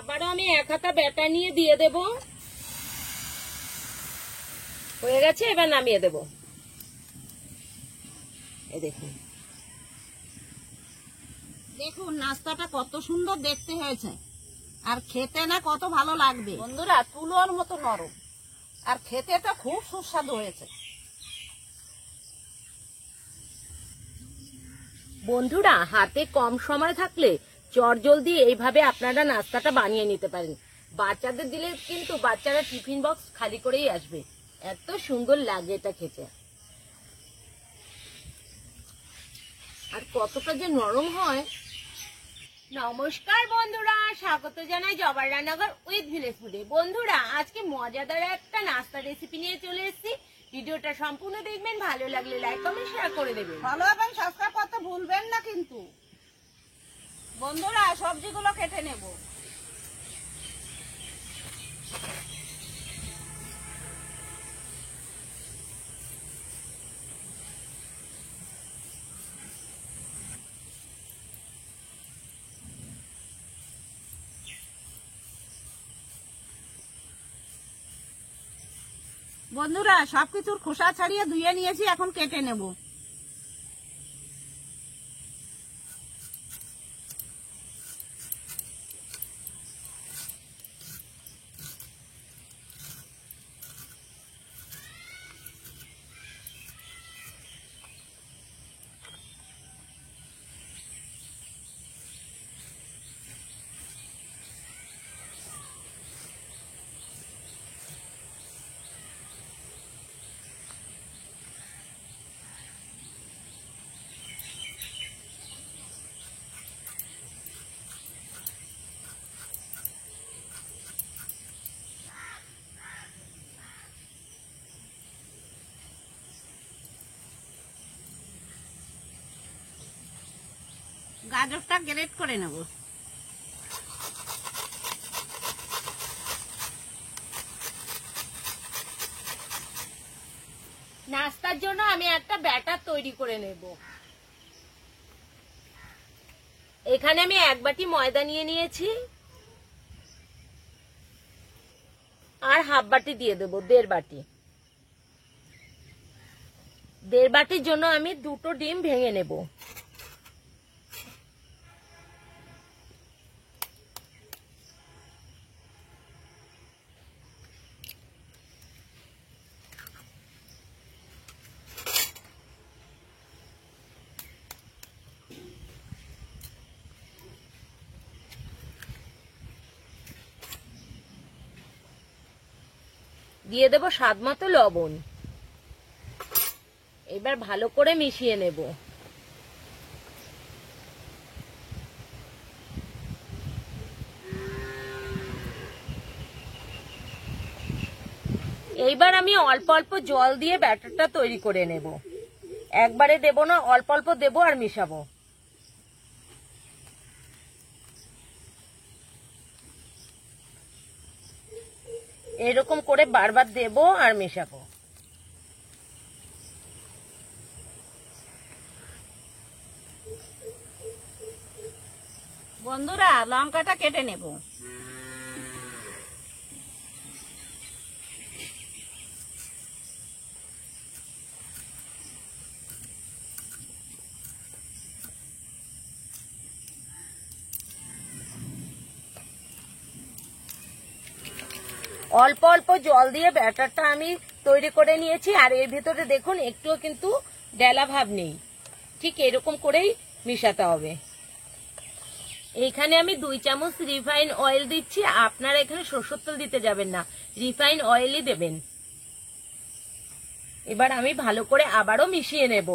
আবারও আমি 1 হাতা ব্যাটার নিয়ে দিয়ে দেব। হয়ে গেছে, এবার নামিয়ে দেব। এই দেখুন দেখুন নাস্তাটা কত সুন্দর দেখতে হয়েছে, আর খেতে না কত ভালো লাগবে বন্ধুরা, তুলোর মতো নরম, আর খেতে তো খুব সুস্বাদু হয়েছে। বন্ধুরা, হাতে কম সময় থাকলে চটজলদি এইভাবে আপনারা নাস্তাটা বানিয়ে নিতে পারেন। বাচ্চাদের দিলে কিন্তু বাচ্চারা টিফিন বক্স খালি করেই আসবে, এত সুন্দর লাগে এটা খেতে। আর কতটা যে নরম হয়। নমস্কার বন্ধুরা, স্বাগত জানাই জবার রান্নাঘর উইথ ভিলেজ ফুডে। বন্ধুরা, আজকে মজাদার একটা নাস্তা রেসিপি নিয়ে চলে এসেছি। ভিডিওটা সম্পূর্ণ দেখবেন, ভালো লাগলে লাইক কমেন্ট শেয়ার করে দেবেন। ভালো এবং সাবস্ক্রাইব করতে ভুলবেন না কিন্তু। বন্ধুরা, সবজিগুলো কেটে নেব। বন্ধুরা, সবকিছুর খোসা ছাড়িয়ে ধুয়ে নিয়েছি, এখন কেটে নেব। গাজরটা গ্রেট করে নেব। নাস্তার জন্য আমি একটা ব্যাটার তৈরি করে নেব। এখানে আমি 1 বাটি ময়দা নিয়ে নিয়েছি, আর হাফ বাটি দিয়ে দেবো, 1.5 বাটি। 1.5 বাটির জন্য আমি 2টো ডিম ভেঙে নেব। দিয়ে দেব স্বাদ মতো লবণ। এবার ভালো করে মিশিয়ে নেব। এইবার আমি অল্প অল্প জল দিয়ে ব্যাটারটা তৈরি করে নেব। একবারে দেব না, অল্প অল্প দেব আর মিশাবো। এরকম করে বারবার দেব আর মেশাবো। বন্ধুরা, লঙ্কাটা কেটে নেব। অল্প অল্প জল দিয়ে ব্যাটারটা আমি তৈরি করে নিয়েছি, আর এর ভিতরে দেখুন একটুও কিন্তু ডেলা ভাব নেই। ঠিক এরকম করেই মিশাতে হবে। এইখানে আমি 2 চামচ রিফাইন অয়েল দিচ্ছি। আপনারা এখানে সরষের তেল দিতে যাবেন না, রিফাইন অয়েলই দেবেন। এবার আমি ভালো করে আবারও মিশিয়ে নেব।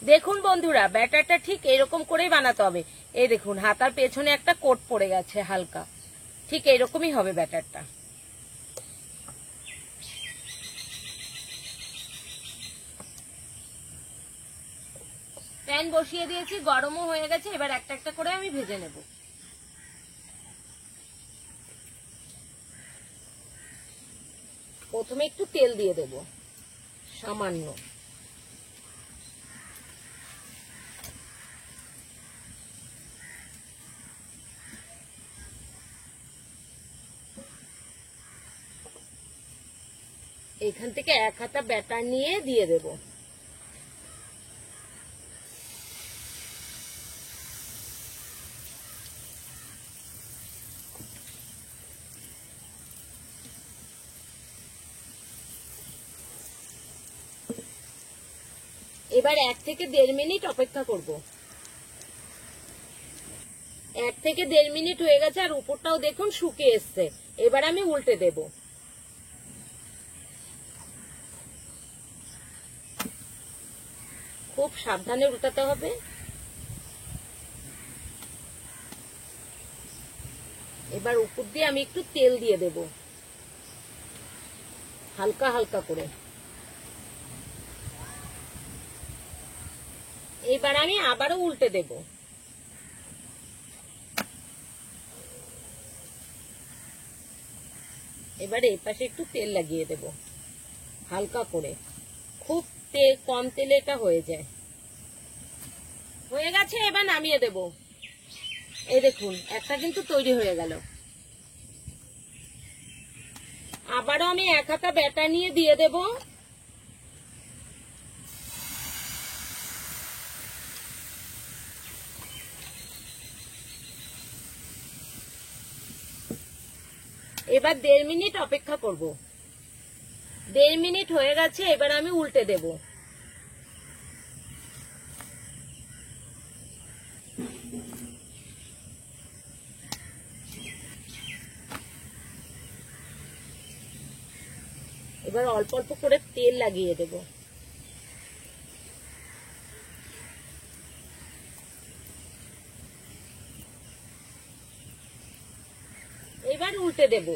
দেখুন বন্ধুরা, ব্যাটারটা ঠিক এরকম করেই বানাতে হবে। এই দেখুন হাতার পেছনে একটা কোট পড়ে গেছে হালকা, ঠিক এরকমই হবে ব্যাটারটা। প্যান বসিয়ে দিয়েছি, গরমও হয়ে গেছে। এবার একটা একটা করে আমি ভেজে নেব। প্রথমে একটু তেল দিয়ে দেব, সামান্য। এখান থেকে 1 হাতা ব্যাটার নিয়ে দিয়ে দেব। এবার 1 থেকে 1.5 মিনিট অপেক্ষা করব। 1 থেকে 1.5 মিনিট হয়ে গেছে আর উপরটাও দেখুন শুকিয়ে এসছে। এবার আমি উল্টে দেব। খুব সাবধানে উল্টাতে হবে। এবার উপর দিয়ে আমি একটু তেল দিয়ে দেব, হালকা হালকা করে। এবার আমি আবারও উল্টে দেব। এবার এই পাশে একটু তেল লাগিয়ে দেব হালকা করে, খুব কম তেলে এটা হয়ে যায়। হয়ে গেছে, এবার নামিয়ে দেব। এই দেখুন একটা কিন্তু তৈরি হয়ে গেল। আবারও আমি 1 হাতা ব্যাটার নিয়ে দিয়ে দেব। এবার 1.5 মিনিট অপেক্ষা করব। 1.5 মিনিট হয়ে গেছে, এবার আমি উল্টে দেব। এবার অল্প অল্প করে তেল লাগিয়ে দেব। এবার উল্টে দেব।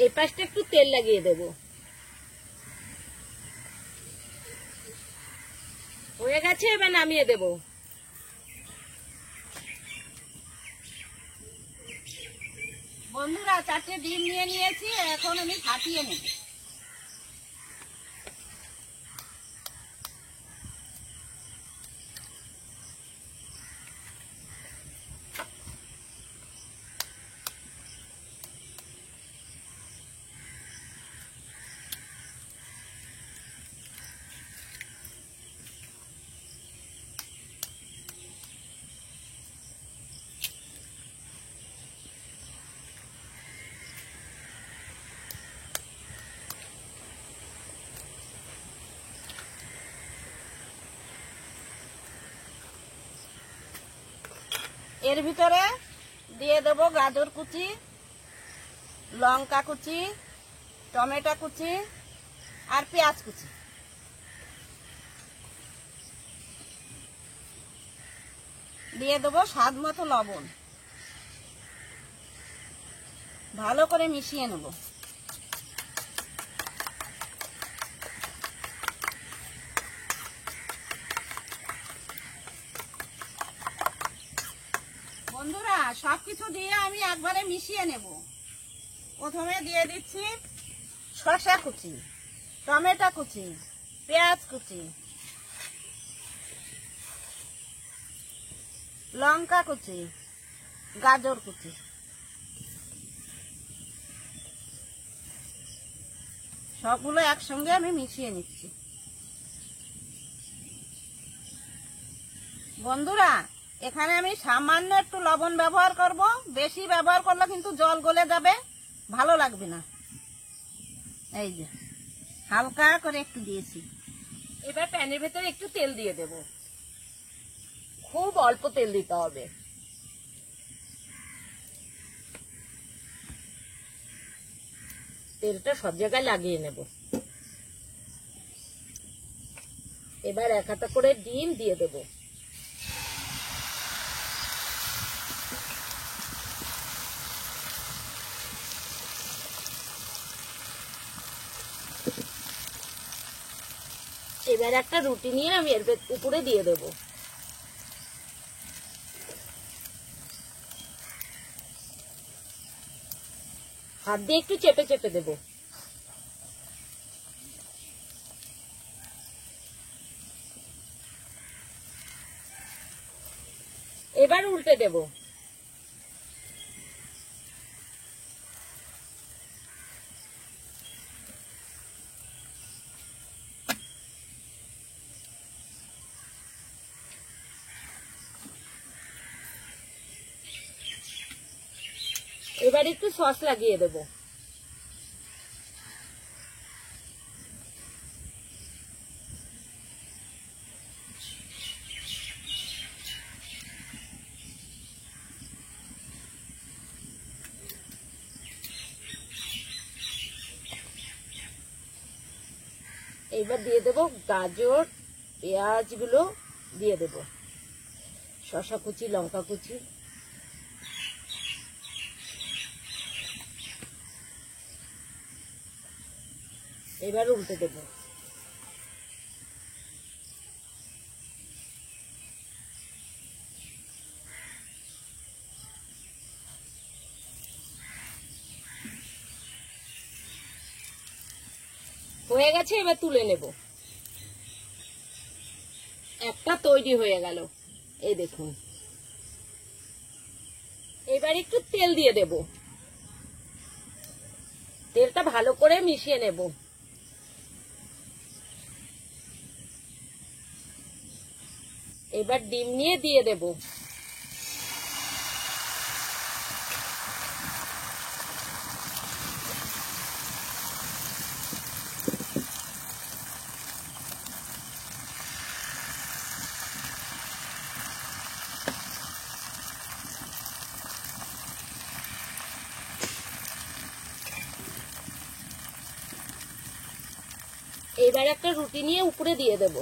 এই পাশটা একটু তেল লাগিয়ে দেব। হয়ে গেছে, এবার নামিয়ে দেব। বন্ধুরা 4টে ডিম নিয়ে নিয়েছি, এখন আমি ফাটিয়ে নেব। এর ভিতরে দিয়ে দেব গাজর কুচি, লঙ্কা কুচি, টমেটো কুচি আর পেঁয়াজ কুচি। দিয়ে দেব স্বাদ মতো লবণ। ভালো করে মিশিয়ে নেব। বন্ধুরা সবকিছু দিয়ে আমি একবারে মিশিয়ে নেব। প্রথমে দিয়ে দিচ্ছি শসা কুচি, টমেটো কুচি, পেঁয়াজ কুচি, লঙ্কা কুচি, গাজর কুচি। সবগুলো একসঙ্গে আমি মিশিয়ে নিচ্ছি। বন্ধুরা এখানে আমি সামান্য একটু লবণ ব্যবহার করব, বেশি ব্যবহার করলে কিন্তু জল গলে যাবে, ভালো লাগবে না। এই যে হালকা করে একটু দিয়েছি। এবার প্যানের ভেতরে একটু তেল দিয়ে দেব, খুব অল্প তেল দিতে হবে। তেলটা সব জায়গায় লাগিয়ে নেব। এবার 1 হাতা করে ডিম দিয়ে দেব। এবার একটা রুটি নিয়ে আমি এর উপরে দিয়ে দেব। হাত দিয়ে একটু চেপে চেপে দেব। নেব। এবার একটু সস লাগিয়ে দেব। এবার দিয়ে দেব গাজর, পেঁয়াজ গুলো দিয়ে দেব, শসা কুচি, লঙ্কা কুচি। এবার উল্টে দেব। হয়ে গেছে, এবার তুলে নেব। একটা তৈরি হয়ে গেল, এই দেখুন। এবার একটু তেল দিয়ে দেব, তেলটা ভালো করে মিশিয়ে নেব। এবার ডিম নিয়ে দিয়ে দেব। এবার একটা রুটি নিয়ে উপরে দিয়ে দেব।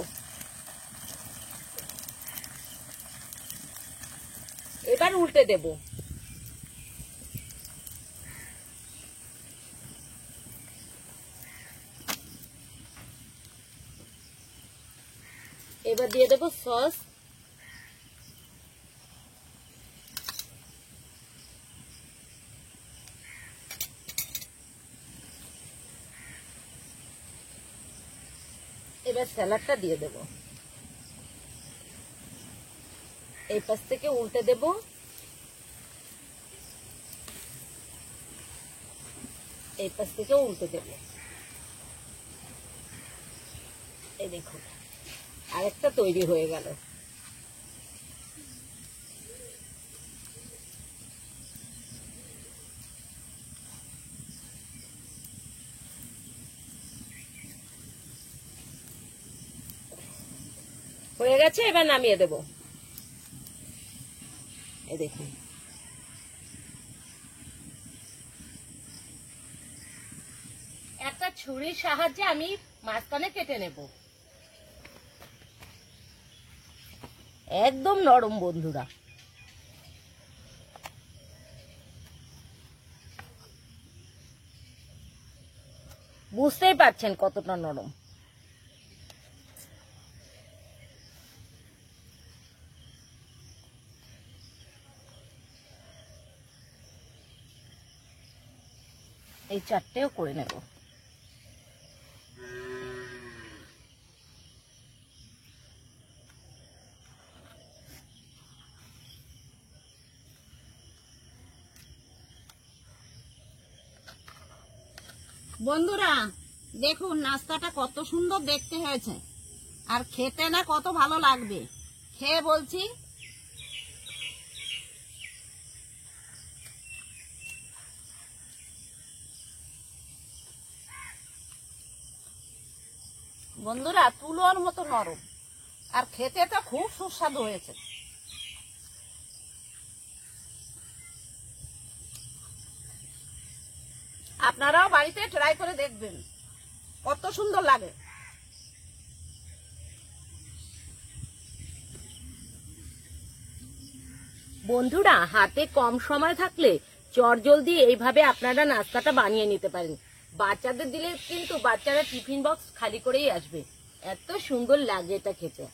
এবার উল্টে দেব। এবার দিয়ে দেব সস। এবার স্যালাডটা দিয়ে দেব। এই পাশ থেকে উল্টে দেব। এই পাশ থেকে উল্টে দেব। এই দেখুন, আরেকটা তৈরি হয়ে গেল। হয়ে গেছে, এবার নামিয়ে দেব। এই দেখুন, একটা ছুরির সাহায্যে আমি মাঝখানে কেটে নেব। একদম নরম বন্ধুরা। বুঝতেই পারছেন কতটা নরম। এই চারটেও করে নেব। বন্ধুরা দেখুন নাস্তাটা কত সুন্দর দেখতে হয়েছে, আর খেতে না কত ভালো লাগবে। খেয়ে বলছি। বন্ধুরা তুলোর মতো নরম, আর খেতে তো খুব সুস্বাদু হয়েছে। আপনারাও বাড়িতে ট্রাই করে দেখবেন, কত সুন্দর লাগে। বন্ধুরা, হাতে কম সময় থাকলে চটজলদি এইভাবে আপনারা নাস্তাটা বানিয়ে নিতে পারেন। বাচ্চাদের দিলে কিন্তু বাচ্চারা টিফিন বক্স খালি করেই আসবে, এত সুন্দর লাগে এটা খেতে।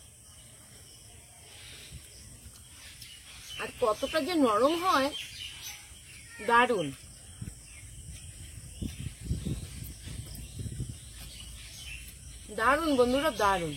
আর কতটা যে নরম হয়, দারুণ দারুণ বন্ধুরা, দারুণ।